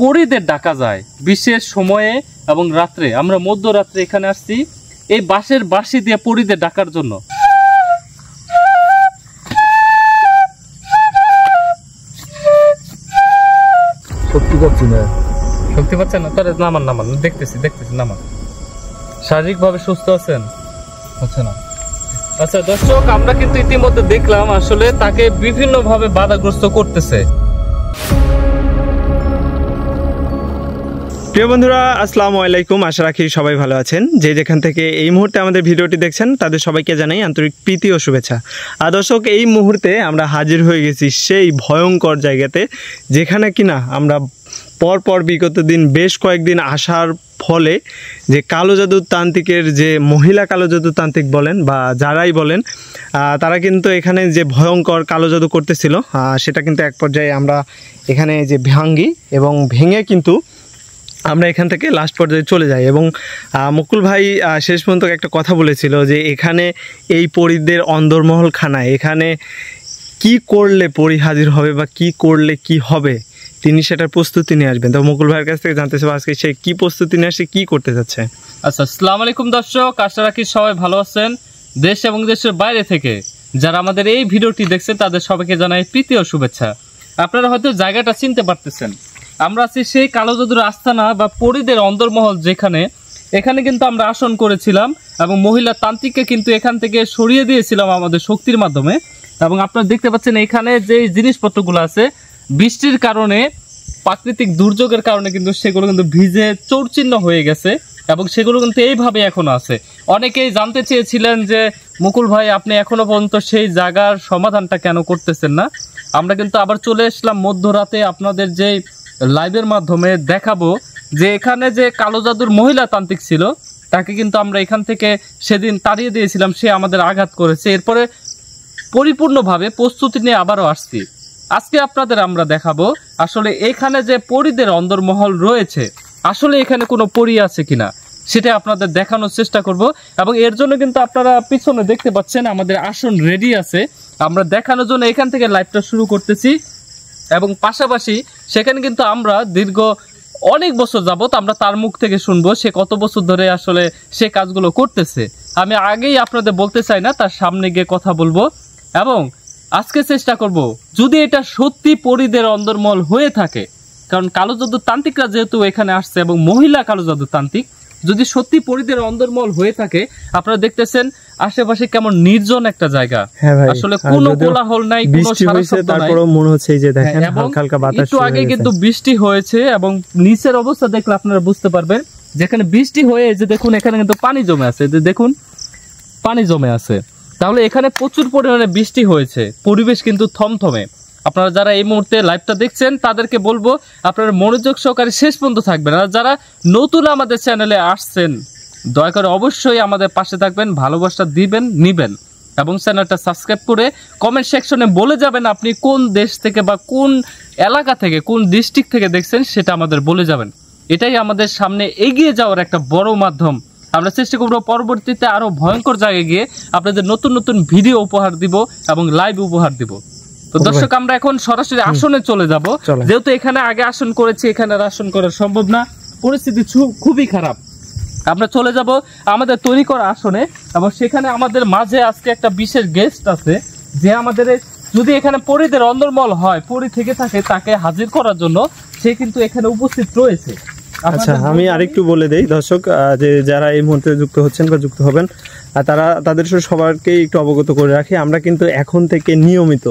পরিদের ডাকা যায় বিশেষ সময়ে এবং রাত্রে। আমরা মধ্যরাত্রে এখানে আসছি এই বাঁশের বাঁশি দিয়ে পরিদের ডাকার জন্য। শক্তি পাচ্ছি না। শক্তি পাচ্ছেন না? তাহলে নামান দেখতেছি নামান। শারীরিকভাবে সুস্থ আছেন? হচ্ছে না। আচ্ছা দর্শক, আমরা কিন্তু ইতিমধ্যে দেখলাম আসলে তাকে বিভিন্নভাবে বাধাগ্রস্ত করতেছে। প্রিয় বন্ধুরা, আসসালামু আলাইকুম। আশা রাখি সবাই ভালো আছেন। যে যেখান থেকে এই মুহূর্তে আমাদের ভিডিওটি দেখছেন তাদের সবাইকে জানাই আন্তরিক প্রীতি ও শুভেচ্ছা। আর দর্শক, এই মুহূর্তে আমরা হাজির হয়ে গেছি সেই ভয়ঙ্কর জায়গাতে, যেখানে কিনা আমরা পরপর বিগত দিন বেশ কয়েকদিন আসার ফলে যে কালো জাদু তান্ত্রিকের যে মহিলা কালো জাদু তান্ত্রিক বলেন বা যারাই বলেন, তারা কিন্তু এখানে যে ভয়ঙ্কর কালো জাদু করতেছিল সেটা কিন্তু এক পর্যায়ে আমরা এখানে যে ভাঙ্গি এবং ভেঙে কিন্তু আমরা এখান থেকে লাস্ট পর্যায়ে চলে যাই। এবং মুকুল ভাই শেষ পর্যন্ত একটা কথা বলেছিল যে এখানে এই পরীদের অন্দরমহল খানায় এখানে কি করলে পরী হাজির হবে বা কি করলে কি হবে তিনি সেটার প্রস্তুতি নিয়ে আসবেন। তো মুকুল ভাইয়ের কাছ থেকে জানতে চাইবো আজকে সে কি প্রস্তুতি নিয়ে আসে, কি করতে যাচ্ছে। আচ্ছা, আসসালামু আলাইকুম দর্শক, আশা রাখি সবাই ভালো আছেন। দেশ এবং দেশের বাইরে থেকে যারা আমাদের এই ভিডিওটি দেখছেন তাদের সবাইকে জানাই প্রীতি ও শুভেচ্ছা। আপনারা হয়তো জায়গাটা চিনতে পারতেছেন, আমরা আছি সেই কালো জাদুর আস্তানা বা পরীদের অন্দরমহল, যেখানে এখানে কিন্তু আমরা আসন করেছিলাম এবং মহিলা তান্ত্রিককে কিন্তু এখান থেকে সরিয়ে দিয়েছিলাম আমাদের শক্তির মাধ্যমে। এবং আপনারা দেখতে পাচ্ছেন এখানে যে জিনিসপত্রগুলো আছে বৃষ্টির কারণে, প্রাকৃতিক দুর্যোগের কারণে কিন্তু সেগুলো কিন্তু ভিজে চৌচিন্ন হয়ে গেছে এবং সেগুলো কিন্তু এইভাবে এখনো আছে। অনেকেই জানতে চেয়েছিলেন যে মুকুল ভাই আপনি এখনো পর্যন্ত সেই জায়গার সমাধানটা কেন করতেছেন না। আমরা কিন্তু আবার চলে আসলাম মধ্যরাতে আপনাদের যে লাইভের মাধ্যমে দেখাবো যে এখানে যে কালো জাদুর মহিলা তান্ত্রিক ছিল তাকে কিন্তু আমরা এখান থেকে সেদিন তাড়িয়ে দিয়েছিলাম, সে আমাদের আঘাত করেছে। এরপরে পরিপূর্ণভাবে প্রস্তুতি নিয়ে আবারও আসছি। আজকে আপনাদের আমরা দেখাবো আসলে এখানে যে পরীদের অন্দরমহল রয়েছে আসলে এখানে কোনো পরী আছে কিনা সেটা আপনাদের দেখানোর চেষ্টা করব। এবং এর জন্য কিন্তু আপনারা পিছনে দেখতে পাচ্ছেন আমাদের আসন রেডি আছে, আমরা দেখানোর জন্য এখান থেকে লাইভটা শুরু করতেছি। এবং পাশাপাশি সেখানে কিন্তু আমরা দীর্ঘ অনেক বছর যাবত আমরা তার মুখ থেকে শুনবো সে কত বছর ধরে আসলে সে কাজগুলো করতেছে। আমি আগেই আপনাদের বলতে চাই না, তার সামনে গিয়ে কথা বলবো এবং আজকে চেষ্টা করব যদি এটা সত্যি পরীদের অন্দরমহল হয়ে থাকে, কারণ কালো জাদু তান্ত্রিকরা যেহেতু এখানে আসছে এবং মহিলা কালো জাদু তান্ত্রিক, যদি সত্যি পরীদের অন্দরমহল হয়ে থাকে, আপনারা দেখতেছেন আশেপাশে কেমন নির্জন একটা জায়গা, আসলে কোনো কোলাহল নাই, কোনো সারা শব্দ নাই। তারপরেও মনে হচ্ছে এই যে দেখেন হালকা হালকা বাতাস, একটু আগে কিন্তু বৃষ্টি হয়েছে এবং নিচের অবস্থা দেখলে আপনারা বুঝতে পারবেন যেখানে বৃষ্টি হয়ে যে দেখুন এখানে কিন্তু পানি জমে আছে, দেখুন পানি জমে আছে। তাহলে এখানে প্রচুর পরিমাণে বৃষ্টি হয়েছে, পরিবেশ কিন্তু থমথমে। আপনারা যারা এই মুহূর্তে লাইভটা দেখছেন তাদেরকে বলবো আপনারা মনোযোগ সহকারে শেষ পর্যন্ত থাকবেন। আর যারা নতুন আমাদের চ্যানেলে আসছেন দয়া করে অবশ্যই আমাদের পাশে থাকবেন, ভালোবাসা দিবেন নিবেন এবং চ্যানেলটা সাবস্ক্রাইব করে কমেন্ট সেকশনে বলে যাবেন আপনি কোন দেশ থেকে বা কোন এলাকা থেকে, কোন ডিস্ট্রিক্ট থেকে দেখছেন সেটা আমাদের বলে যাবেন। এটাই আমাদের সামনে এগিয়ে যাওয়ার একটা বড় মাধ্যম। আমরা চেষ্টা করবো পরবর্তীতে আরো ভয়ঙ্কর জায়গায় গিয়ে আপনাদের নতুন নতুন ভিডিও উপহার দিব এবং লাইভ উপহার দিব। তো দর্শক, আমরা এখন সরাসরি আসনে চলে যাব, যেহেতু এখানে আগে আসন করেছি, এখানে আসন করা সম্ভব না, পরিস্থিতি খুবই খারাপ। আমরা চলে যাব আমাদের তৈরি করা আসনে এবং সেখানে আমাদের মাঝে আজকে একটা বিশেষ গেস্ট আছে যে আমাদের যদি এখানে পরীদের অন্দরমহল হয়, পরী থেকে থাকে, তাকে হাজির করার জন্য সে কিন্তু এখানে উপস্থিত রয়েছে। আচ্ছা, আমি আরেকটু বলে দেই দর্শক, যে যারা এই মুহূর্তে যুক্ত হচ্ছেন বা যুক্ত হবেন তাদের সবাইকে একটু অবগত করে রাখি, আমরা কিন্তু এখন থেকে নিয়মিত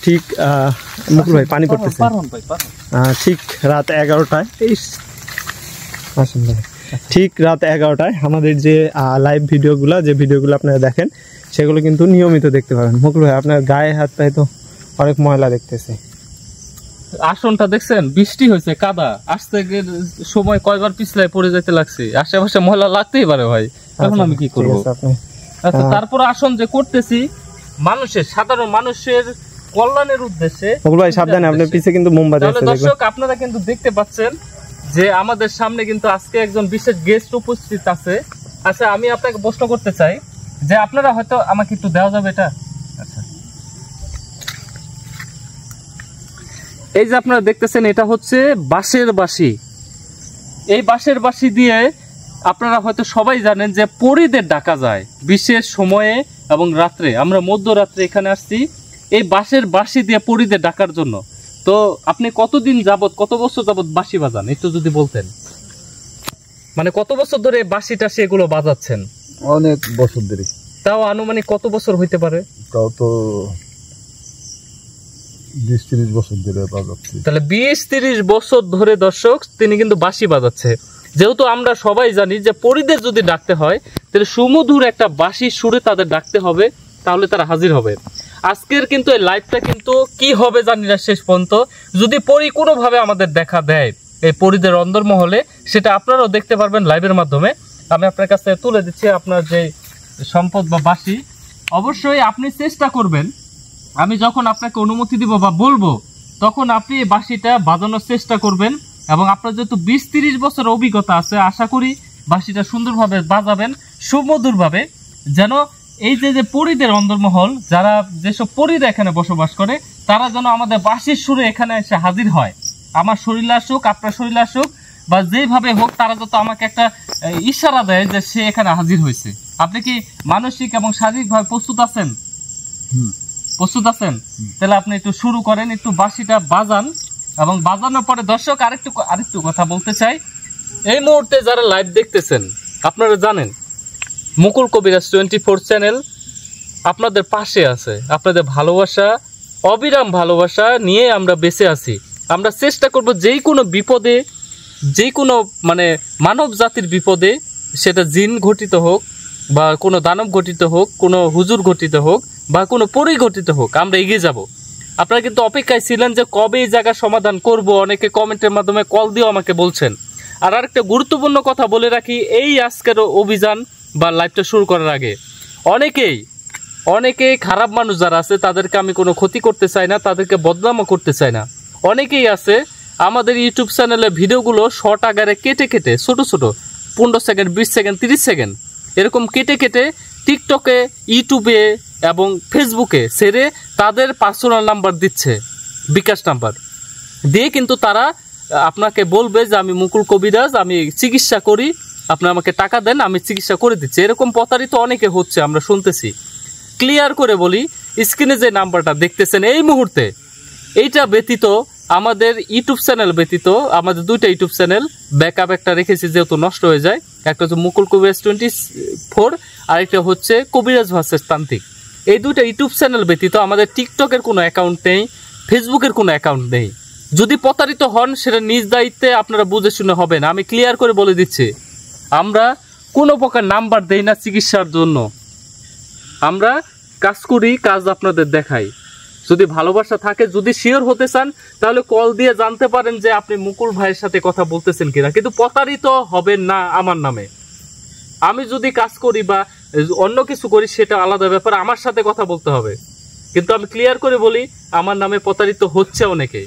ঠিক মুকুল ভাই পানি পড়তেছে ঠিক রাত 11টায়, ঠিক রাত 11টায় আমাদের যে লাইভ ভিডিওগুলো আপনারা দেখেন সেগুলো কিন্তু নিয়মিত দেখতে পাবেন। মুকুল ভাই আপনার গায়ে হাত পায়ে তো অনেক ময়লা দেখতেছে। আসনটা দেখছেন, বৃষ্টি হয়েছে, কাদা, আসতে সময় কয়বার পিছলায় পড়ে যেতে লাগছে, আশেপাশে ময়লা লাগতেই পারে ভাই, এখন আমি কি করবো। আচ্ছা, তারপর আসন যে করতেছি মানুষের, সাধারণ মানুষের কল্যাণের উদ্দেশ্যে। ভাই সাবধানে, আপনার পিছে কিন্তু মোমবাতি আছে। দর্শক, আপনারা কিন্তু দেখতে পাচ্ছেন যে আমাদের সামনে কিন্তু আজকে একজন বিশেষ গেস্ট উপস্থিত আছে। আচ্ছা, আমি আপনাকে প্রশ্ন করতে চাই যে আপনারা হয়তো আমাকে একটু দেওয়া যাবে এটা? আচ্ছা, এই যে আপনারা দেখতেছেন এটা হচ্ছে বাঁশের বাঁশি। এই বাঁশের বাঁশি দিয়ে আপনারা হয়তো সবাই জানেন যে পরীদের ডাকা যায় বিশেষ সময়ে এবং রাত্রে। আমরা মধ্যরাত্রে এখানে আসছি এই বাঁশের বাঁশি দিয়ে পরীদের ডাকার জন্য। তো আপনি কতদিন যাবত, কত বছর যাবত বাঁশি বাজান একটু যদি বলতেন, মানে কত বছর ধরে বাঁশি টাশি এগুলো বাজাচ্ছেন? অনেক বছর ধরে। তাও আনুমানিক কত বছর হইতে পারে? তাও তো 20-30 বছর ধরে বাজাচ্ছি। তাহলে 20-30 বছর ধরে দর্শক তিনি কিন্তু বাঁশি বাজাচ্ছে। যেহেতু আমরা সবাই জানি যে পরীদের যদি ডাকতে হয় তাহলে সুমধুর একটা বাঁশির সুরে তাদের ডাকতে হবে, তাহলে তারা হাজির হবে। আজকের কিন্তু এই লাইভটা কিন্তু কি হবে জানি না শেষ পর্যন্ত। যদি পরী কোনোভাবে আমাদের দেখা দেয় এই পরীদের অন্দরমহলে, সেটা আপনারাও দেখতে পারবেন লাইভের মাধ্যমে। আমি আপনার কাছে তুলে দিচ্ছি আপনার যে সম্পদ বা বাঁশি। অবশ্যই আপনি চেষ্টা করবেন, আমি যখন আপনাকে অনুমতি দিব বা বলবো তখন আপনি এই বাঁশিটা বাজানোর চেষ্টা করবেন। এবং আপনার যেহেতু 20-30 বছর অভিজ্ঞতা আছে, আশা করি বাঁশিটা সুন্দরভাবে বাজাবেন, সুমধুরভাবে, যেন এই যে পরীদের অন্দরমহল, যারা যেসব পরীরা এখানে বসবাস করে, তারা যেন আমাদের বাঁশির সুরে এখানে এসে হাজির হয়। আমার শরীরে আসুক, আপনার শরীরে আসুক, বা যেভাবে হোক, তারা যত আমাকে একটা ইশারা দেয় যে সে এখানে হাজির হয়েছে। আপনি কি মানসিক এবং শারীরিকভাবে প্রস্তুত আছেন? প্রস্তুত আছেন? তাহলে আপনি একটু শুরু করেন, একটু বাঁশিটা বাজান। এবং বাজানোর পরে দর্শক আরেকটু কথা বলতে চাই। এই মুহূর্তে যারা লাইভ দেখতেছেন, আপনারা জানেন মুকুল কবিরাজ 24 চ্যানেল আপনাদের পাশে আছে। আপনাদের ভালোবাসা, অবিরাম ভালোবাসা নিয়ে আমরা বেঁচে আছি। আমরা চেষ্টা করব যেই কোনো বিপদে, যেই কোনো মানে মানব জাতির বিপদে, সেটা জিন ঘটিত হোক বা কোনো দানব ঘটিত হোক, কোনো হুজুর ঘটিত হোক বা কোনো পরী ঘটিত হোক, আমরা এগিয়ে যাব। আপনারা কিন্তু অপেক্ষায় ছিলেন যে কবে এই জায়গার সমাধান করব। অনেকে কমেন্টের মাধ্যমে কল দিয়েও আমাকে বলছেন। আর আরেকটা গুরুত্বপূর্ণ কথা বলে রাখি, এই আজকের অভিযান বা লাইভটা শুরু করার আগে অনেকেই খারাপ মানুষ যারা আছে তাদেরকে আমি কোনো ক্ষতি করতে চাই না, তাদেরকে বদনামও করতে চাই না। অনেকেই আছে আমাদের ইউটিউব চ্যানেলে ভিডিওগুলো শর্ট আকারে কেটে ছোট 15 সেকেন্ড, 20 সেকেন্ড, 30 সেকেন্ড এরকম কেটে টিকটকে, ইউটিউবে এবং ফেসবুকে ছেড়ে তাদের পার্সোনাল নাম্বার দিচ্ছে, বিকাশ নাম্বার দিয়ে। কিন্তু তারা আপনাকে বলবে যে আমি মুকুল কবিরাজ, আমি চিকিৎসা করি, আপনি আমাকে টাকা দেন, আমি চিকিৎসা করে দিচ্ছি। এরকম প্রতারিত অনেকে হচ্ছে, আমরা শুনতেছি। ক্লিয়ার করে বলি, স্ক্রিনে যে নাম্বারটা দেখতেছেন এই মুহূর্তে, এইটা ব্যতীত আমাদের ইউটিউব চ্যানেল ব্যতীত আমাদের 2টা ইউটিউব চ্যানেল ব্যাকআপ একটা রেখেছি, যেহেতু নষ্ট হয়ে যায়। একটা হচ্ছে মুকুল কবিরাজ 24, আরেকটা হচ্ছে কবিরাজ ভার্সেস তান্ত্রিক। এই 2টা ইউটিউব চ্যানেল ব্যতীত আমাদের টিকটকের কোনো অ্যাকাউন্ট নেই, ফেসবুকের কোনো অ্যাকাউন্ট নেই। যদি প্রতারিত হন সেটা নিজ দায়িত্বে আপনারা বুঝে শুনে হবেন। আমি ক্লিয়ার করে বলে দিচ্ছি, আমরা কোনো প্রকার নাম্বার দেই না চিকিৎসার জন্য। আমরা কাজ করি, কাজ আপনাদের দেখাই। যদি ভালোবাসা থাকে, যদি শিওর হতে চান, তাহলে কল দিয়ে জানতে পারেন যে আপনি মুকুল ভাইয়ের সাথে কথা বলতেছেন কিনা। কিন্তু প্রতারিত হবেন না আমার নামে। আমি যদি কাজ করি বা অন্য কিছু করি সেটা আলাদা ব্যাপার, আমার সাথে কথা বলতে হবে। কিন্তু আমি ক্লিয়ার করে বলি, আমার নামে প্রতারিত হচ্ছে অনেকে।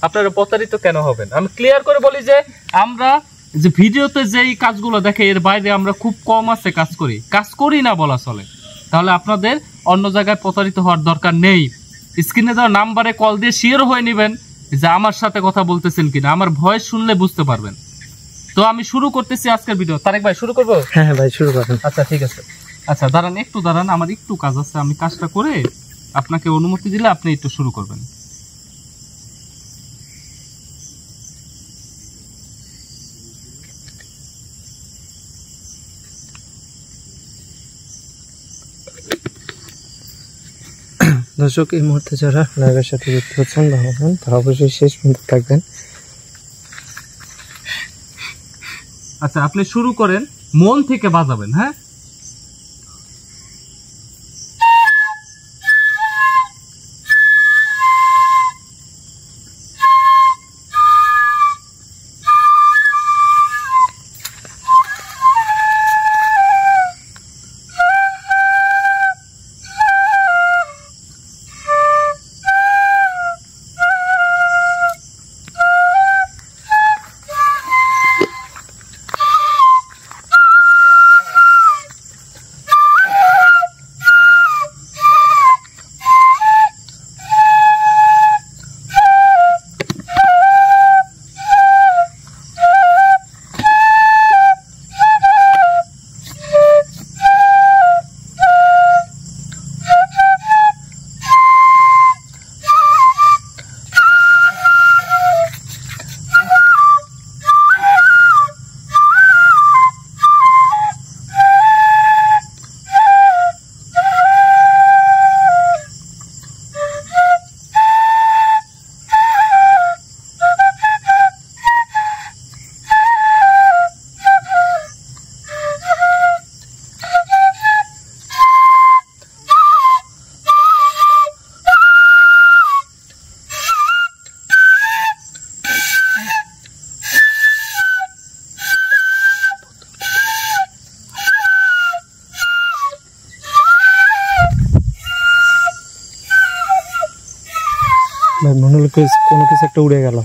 আপনারা প্রতারিত কেন হবেন? আমি ক্লিয়ার করে বলি যে আমরা যে ভিডিওতে যেই কাজগুলো দেখে, এর বাইরে আমরা খুব কম আছে কাজ করি না বলা চলে। তাহলে আপনাদের অন্য জায়গায় প্রতারিত হওয়ার দরকার নেই। স্ক্রিনে দেওয়া নাম্বারে কল দিয়ে শিওর হয়ে নেবেন যে আমার সাথে কথা বলতেছেন কিনা। আমার ভয়েস শুনলে বুঝতে পারবেন। তো আমি শুরু করতেছি আজকের ভিডিও। তারেক ভাই শুরু করবো? হ্যাঁ ভাই, শুরু করেন। আচ্ছা ঠিক আছে। আচ্ছা দাঁড়ান, আমার একটু কাজ আছে। আমি কাজটা করে আপনাকে অনুমতি দিলে আপনি একটু শুরু করবেন। দর্শক, এই মুহূর্তে যারা লাইভের সাথে যুক্ত হচ্ছেন বা হবেন, তারা অবশ্যই শেষ পর্যন্ত থাকবেন। আচ্ছা আপনি শুরু করেন, মন থেকে বাজাবেন। হ্যাঁ, ভাই মনে হলো কোনো কিছু একটা উড়ে গেল।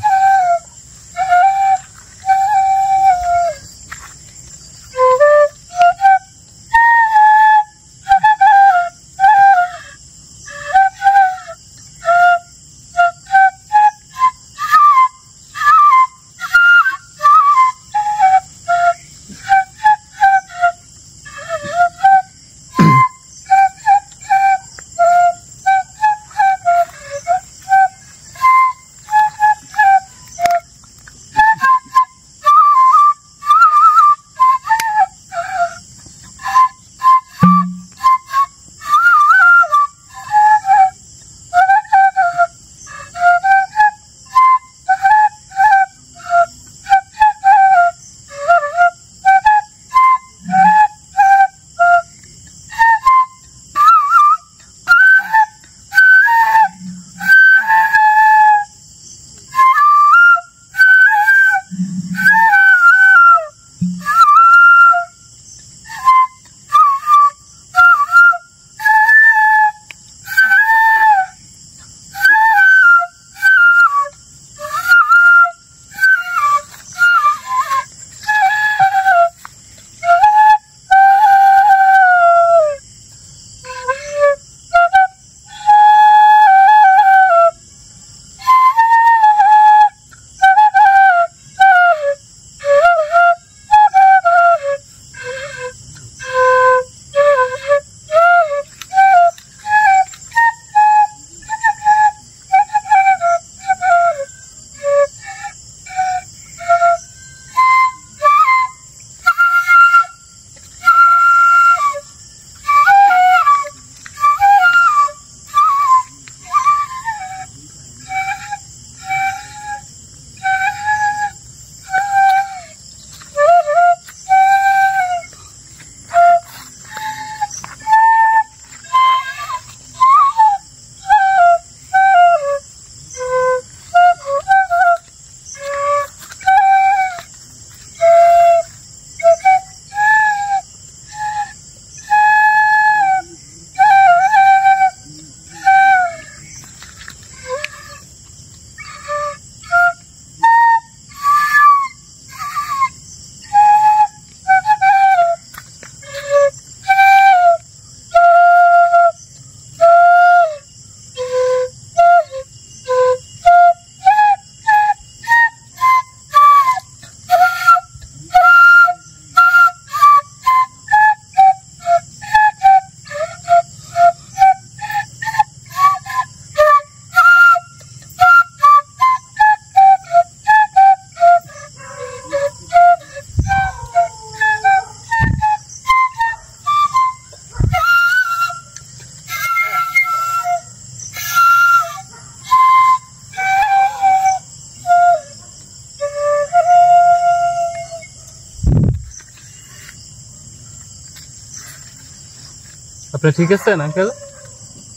আপনি ঠিক আছেন আঙ্কেল?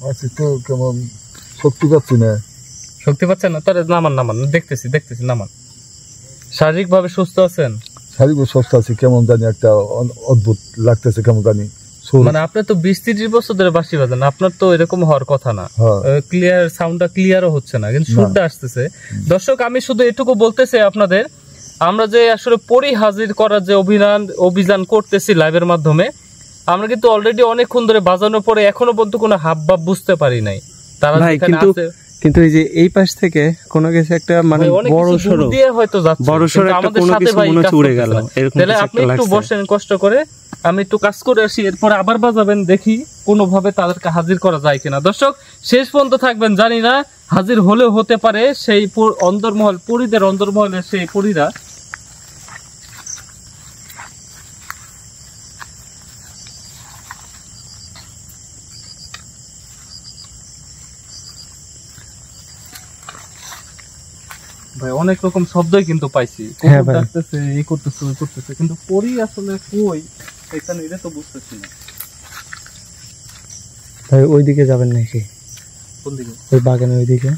আছি তো, কেমন শক্তি পাচ্ছি না। শক্তি পাচ্ছেন না? তাহলে নামান নামান, দেখতেছি নামান। শারীরিক ভাবে সুস্থ আছেন? শারীরিক সুস্থ আছি, কেমন জানি একটা অদ্ভুত লাগতেছে, কেমন জানি। মানে আপনি তো 20-30 বছর ধরে বাঁশি বাজান, আপনার তো এরকম হওয়ার কথা না। ক্লিয়ার সাউন্ডটা ক্লিয়ারও হচ্ছে না, কিন্তু সুরটা আসতেছে। দর্শক, আমি শুধু এটুকু বলতে চাই আপনাদের, আমরা যে আসলে পরি হাজির করার যে অভিযান করতেছি লাইভের মাধ্যমে, আমরা কিন্তু অলরেডি অনেকক্ষণ ধরে বাজানোর পরে এখনো পর্যন্ত কোনো হাবভাব বুঝতে পারি নাই। তারা কিন্তু এই যে এই পাশ থেকে কোনো কিছু একটা মানে বড় সরো দিয়ে হয়তো যাচ্ছে, বড় সরো একটা কোনো কিছু মনে হচ্ছে উড়ে গেল এরকম। তাহলে আপনি একটু বসেন কষ্ট করে, আমি একটু কাজ করে আসি, এরপর আবার বাজাবেন, দেখি কোনোভাবে তাদেরকে হাজির করা যায় কিনা। দর্শক, শেষ পর্যন্ত থাকবেন, জানি না হাজির হলেও হতে পারে সেই অন্তর্মহল, পরীদের অন্তর্মহলের সেই পরীরা। ভাই অনেক রকম শব্দই কিন্তু পাইছি, ডাকতেছে, এই করতেছে, ওই করতেছে, কিন্তু পরি আসলে কই এখানে, এটা তো বুঝতেছি না। ভাই ওইদিকে যাবেন নাকি? কোন দিকে? ওই বাগানের ওইদিকে।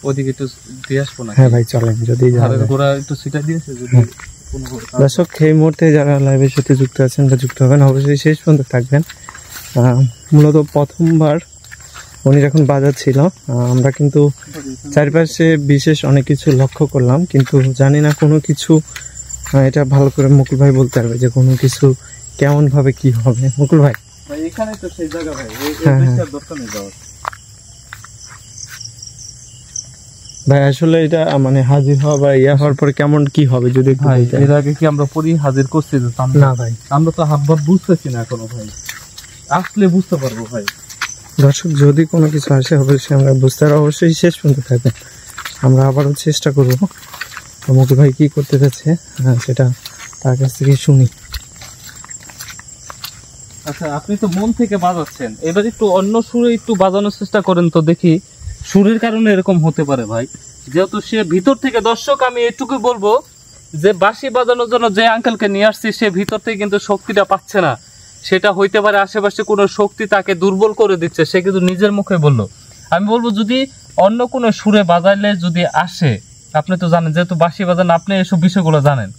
ওইদিকে একটু দিয়ে আসবো না? হ্যাঁ ভাই চলেন, যদি গোড়া একটু সিটা দিয়েছে যদি। দর্শক, এই মুহূর্তে যারা লাইভের সাথে যুক্ত আছেন বা যুক্ত হবেন, অবশ্যই শেষ পর্যন্ত থাকবেন। মূলত প্রথমবার উনি যখন বাজাচ্ছিল আমরা কিন্তু চারপাশে বিশেষ অনেক কিছু লক্ষ্য করলাম, কিন্তু জানি না কোনো কিছু এটা ভালো করে মুকুল ভাই বলতে পারবে যে কোনো কিছু কেমন ভাবে কি হবে। মুকুল ভাই এখানে তো সেই জায়গা ভাই, হ্যাঁ, হ্যাঁ। ভাই আসলে এটা মানে হাজির হওয়া বা ইয়া হওয়ার পরে কেমন কি হবে যদি একটু ভাই বলতেন। এর আগে কি আমরা পরি হাজির করছি? না ভাই, আমরা তো হাবভাব বুঝতেছি না এখনো ভাই, আসলে বুঝতে পারবো ভাই। দর্শক যদি কোনো কিছু আসে অবশ্যই আমরা বুঝতে পারবো, অবশ্যই শেষ পর্যন্ত থাকবেন। আমরা আবারও চেষ্টা করবো মুকুল ভাই কি করতে যাচ্ছে সেটা তার কাছ থেকে শুনি। আচ্ছা, আপনি তো মন থেকে বাজাচ্ছেন, এবার একটু অন্য সুরে একটু বাজানোর চেষ্টা করেন তো দেখি। সুরের কারণে এরকম হতে পারে ভাই, যেহেতু সে ভিতর থেকে, দর্শক আমি এটুকু বলবো যে বাঁশি বাজানোর জন্য যে আঙ্কেলকে নিয়ে আসছি সে ভিতর থেকে কিন্তু শক্তিটা পাচ্ছে না। সেটা হইতে পারে আশেপাশে কোনো শক্তি তাকে দুর্বল করে দিচ্ছে, সে কিন্তু নিজের মুখে বললো। আমি বলবো যদি অন্য কোনো সুরে বাজাইলে যদি আসে, আপনি তো জানেন যেহেতু বাঁশি বাজান, আপনি এসব বিষয়গুলো জানেন,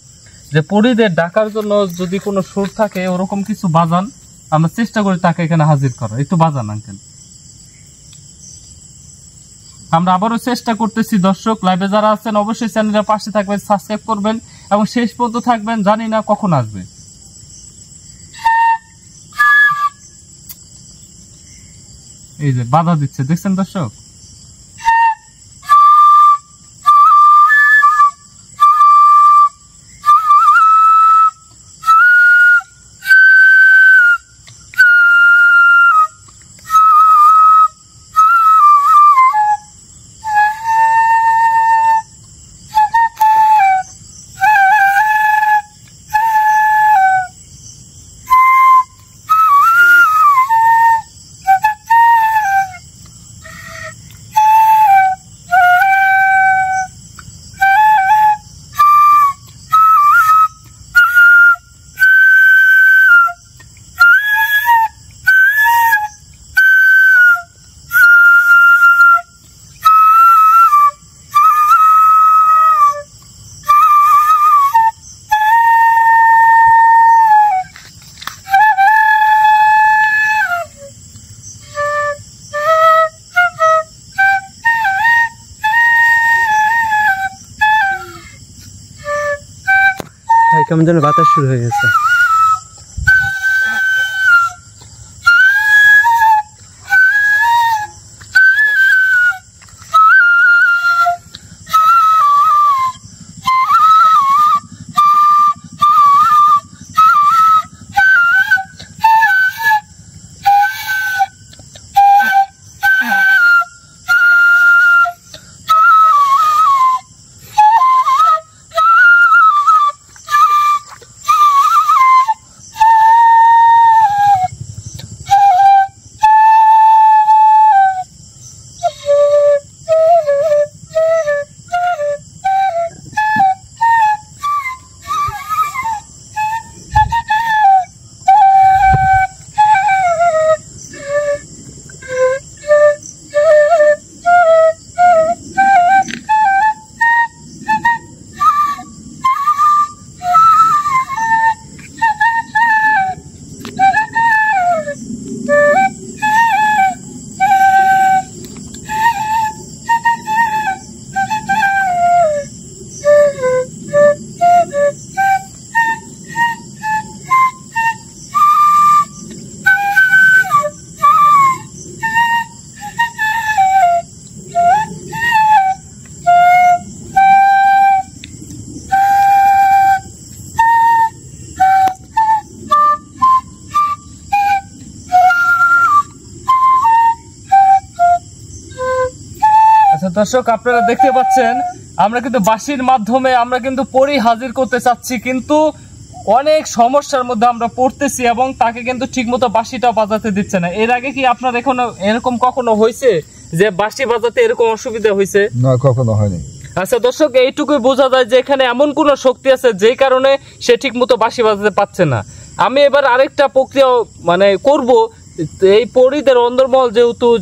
যে পরীদের ডাকার জন্য যদি কোনো সুর থাকে ওরকম কিছু বাজান, আমরা চেষ্টা করি তাকে এখানে হাজির করার। একটু বাজান আঙ্কেল। আমরা আবারও চেষ্টা করতেছি। দর্শক লাইভে যারা আছেন অবশ্যই চ্যানেলের পাশে থাকবেন, সাবস্ক্রাইব করবেন এবং শেষ পর্যন্ত থাকবেন। জানি না কখন আসবে। এই যে বাধা দিচ্ছে, দেখছেন দর্শক? কেমন যেন বাতাস শুরু হয়ে গেছে। দর্শক আপনারা দেখতে পাচ্ছেন আমরা কিন্তু বাঁশির মাধ্যমে আমরা কিন্তু পরি হাজির করতে চাচ্ছি, কিন্তু অনেক সমস্যার মধ্যে আমরা পড়তেছি এবং তাকে কিন্তু ঠিকমতো বাঁশিটা বাজাতে দিচ্ছে না। এর আগে কি আপনার এরকম কখনো হয়েছে যে বাঁশি বাজাতে এরকম অসুবিধা হয়েছে? না, কখনো হয়নি। আচ্ছা দর্শক, এইটুকুই বোঝা যায় যে এখানে এমন কোন শক্তি আছে যেই কারণে সে ঠিকমতো বাঁশি বাজাতে পারছে না। আমি এবার আরেকটা প্রক্রিয়া করব। এই পরিদের অন্দরমহল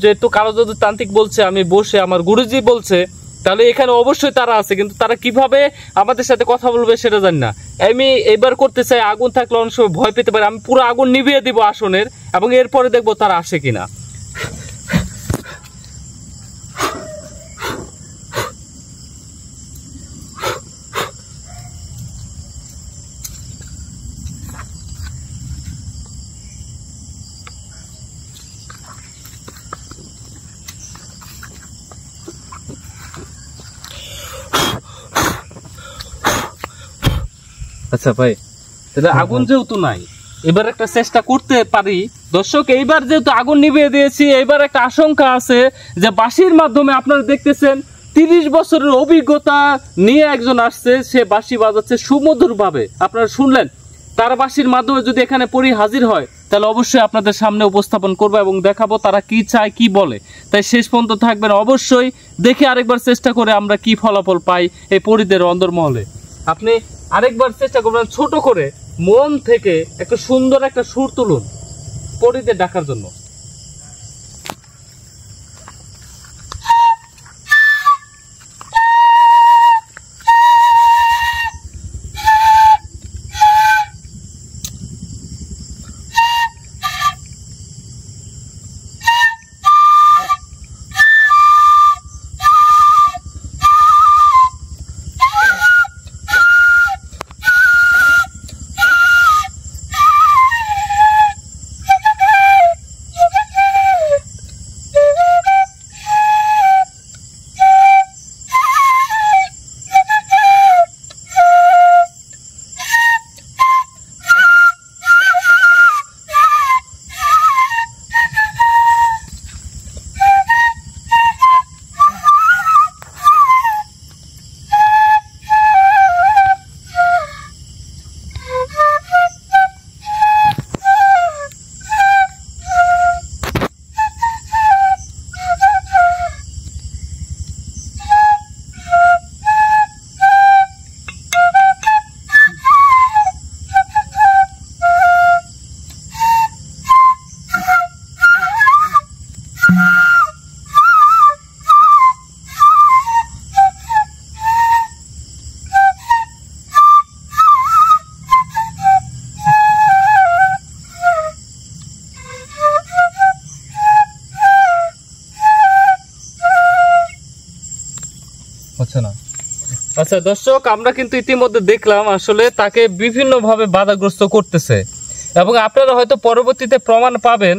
যেহেতু কারো যদি তান্ত্রিক বলছে, আমি বসে আমার গুরুজি বলছে, তাহলে এখানে অবশ্যই তারা আছে, কিন্তু তারা কিভাবে আমাদের সাথে কথা বলবে সেটা জানি না। আমি এবার করতে চাই, আগুন থাকলে অনেক সময় ভয় পেতে পারে, আমি পুরো আগুন নিভিয়ে দিব আসনের এবং এরপরে দেখবো তারা আসে কিনা। আচ্ছা ভাই, তাহলে আগুন যেহেতু নাই, এবার একটা চেষ্টা করতে পারি। দর্শক, এইবার যেহেতু আগুন নিভিয়ে দিয়েছি, এইবার একটা আশঙ্কা আছে যে বাঁশির মাধ্যমে আপনারা দেখতেছেন 30 বছরের অভিজ্ঞতা নিয়ে একজন আসছে, সে বাঁশি বাজাচ্ছে সুমধুর ভাবে। আপনারা শুনলেন, তার বাঁশির মাধ্যমে যদি এখানে পরি হাজির হয়, তাহলে অবশ্যই আপনাদের সামনে উপস্থাপন করবো এবং দেখাবো তারা কি চায়, কি বলে। তাই শেষ পর্যন্ত থাকবেন অবশ্যই, দেখে আরেকবার চেষ্টা করে আমরা কি ফলাফল পাই এই পরিদের অন্দরমহলে। আপনি আরেকবার চেষ্টা করবেন, ছোট করে মন থেকে একটা সুন্দর একটা সুর তুলুন পরিদের ডাকার জন্য। আচ্ছা দর্শক, আমরা কিন্তু ইতিমধ্যে দেখলাম আসলে তাকে বিভিন্নভাবে বাধাগ্রস্ত করতেছে এবং আপনারা হয়তো পরবর্তীতে প্রমাণ পাবেন।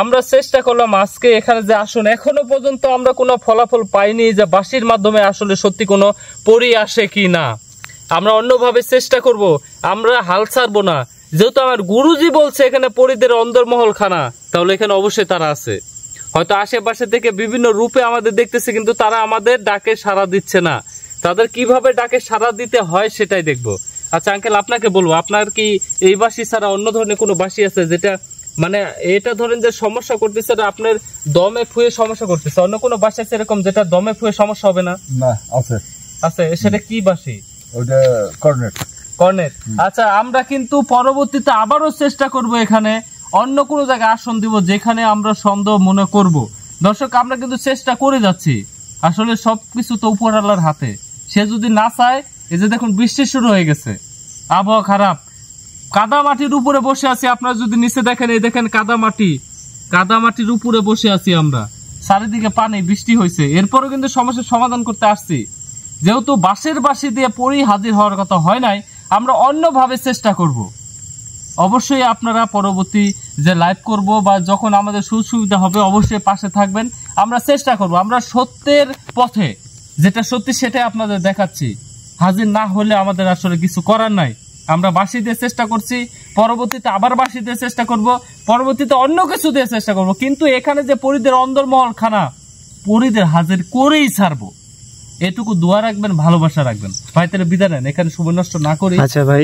আমরা চেষ্টা করলাম আজকে এখানে যে আসুন, এখনো পর্যন্ত আমরা কোনো ফলাফল পাইনি যে বাঁশির মাধ্যমে আসলে সত্যি কোনো পরি আসে কি না। আমরা অন্যভাবে চেষ্টা করব, আমরা হাল ছাড়বো না। যেহেতু আমার গুরুজি বলছে এখানে পরিদের অন্দরমহল খানা, তাহলে এখানে অবশ্যই তারা আছে। হয়তো আশেপাশে থেকে বিভিন্ন রূপে আমাদের দেখতেছে, কিন্তু তারা আমাদের ডাকে সাড়া দিচ্ছে না। তাদের কিভাবে ডাকে সাড়া দিতে হয় সেটাই দেখবো। আচ্ছা আঙ্কেল, আপনাকে বলবো, আপনার কি এই বাঁশি ছাড়া অন্য ধরনের কোনো বাঁশি আছে যেটা মানে এটা ধরেন যে সমস্যা করতেছে, আপনার দমে ফুয়ে সমস্যা করতেছে? অন্য কোনো বাঁশি আছে এরকম যেটা দমে ফুয়ে সমস্যা হবে না? না, আছে। আছে, সেটা কি বাঁশি? ওটা কর্নেট। কর্নেট। আচ্ছা, আমরা কিন্তু পরবর্তীতে আবারও চেষ্টা করব এখানে অন্য কোনো জায়গায় আসন দিব যেখানে আমরা সন্দেহ মনে করব। দর্শক, আমরা কিন্তু চেষ্টা করে যাচ্ছি, আসলে সবকিছু তো উপরওয়ালার হাতে। সে যদি না চায়, এই যে দেখুন বৃষ্টি শুরু হয়ে গেছে, আবহাওয়া খারাপ, কাদা মাটির উপরে বসে আছি। আপনারা যদি নিচে দেখেন, এই দেখেন কাদা মাটির উপরে বসে আছি আমরা, চারিদিকে পানি, বৃষ্টি হয়েছে। এরপরও কিন্তু সমস্যার সমাধান করতে আসছি। যেহেতু বাঁশের বাঁশি দিয়ে পরি হাজির হওয়ার কথা হয় নাই, আমরা অন্যভাবে চেষ্টা করব। অবশ্যই আপনারা পরবর্তী যে লাইভ করব বা যখন আমাদের সুবিধা হবে অবশ্যই পাশে থাকবেন। আমরা চেষ্টা করব, আমরা সত্যের পথে যেটা সত্যি সেটাই আপনাদের দেখাচ্ছি। হাজির না হলে আমাদের আসলে কিছু করার নাই। আমরা বাঁশি দিয়ে চেষ্টা করছি, পরবর্তীতে আবার বাঁশি দিয়ে চেষ্টা করব, পরবর্তীতে অন্য কিছু দিয়ে চেষ্টা করব। কিন্তু এখানে যে পরিদের অন্দরমহল খানা, পরিদের হাজির করেই ছাড়বো। এটুকু দোয়া রাখবেন, ভালোবাসা রাখবেন। ভাই তাহলে বিদায় নেন, এখানে সময় নষ্ট না করি। আচ্ছা ভাই,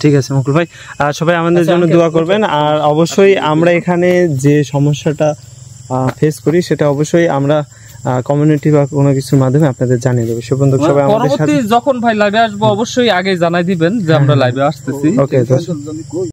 ঠিক আছে মুকুল ভাই, সবাই আমাদের জন্য দোয়া করবেন। আর অবশ্যই আমরা এখানে যে সমস্যাটা ফেস করি সেটা অবশ্যই আমরা কমিউনিটি বা কোনো কিছুর মাধ্যমে আপনাদের জানিয়ে দেবো। সুবন্ধু সবাই আমাদের সাথে যখন ভাই লাইভে আসবো অবশ্যই আগে জানাই দিবেন যে আমরা লাইভে আসতেছি। ওকে।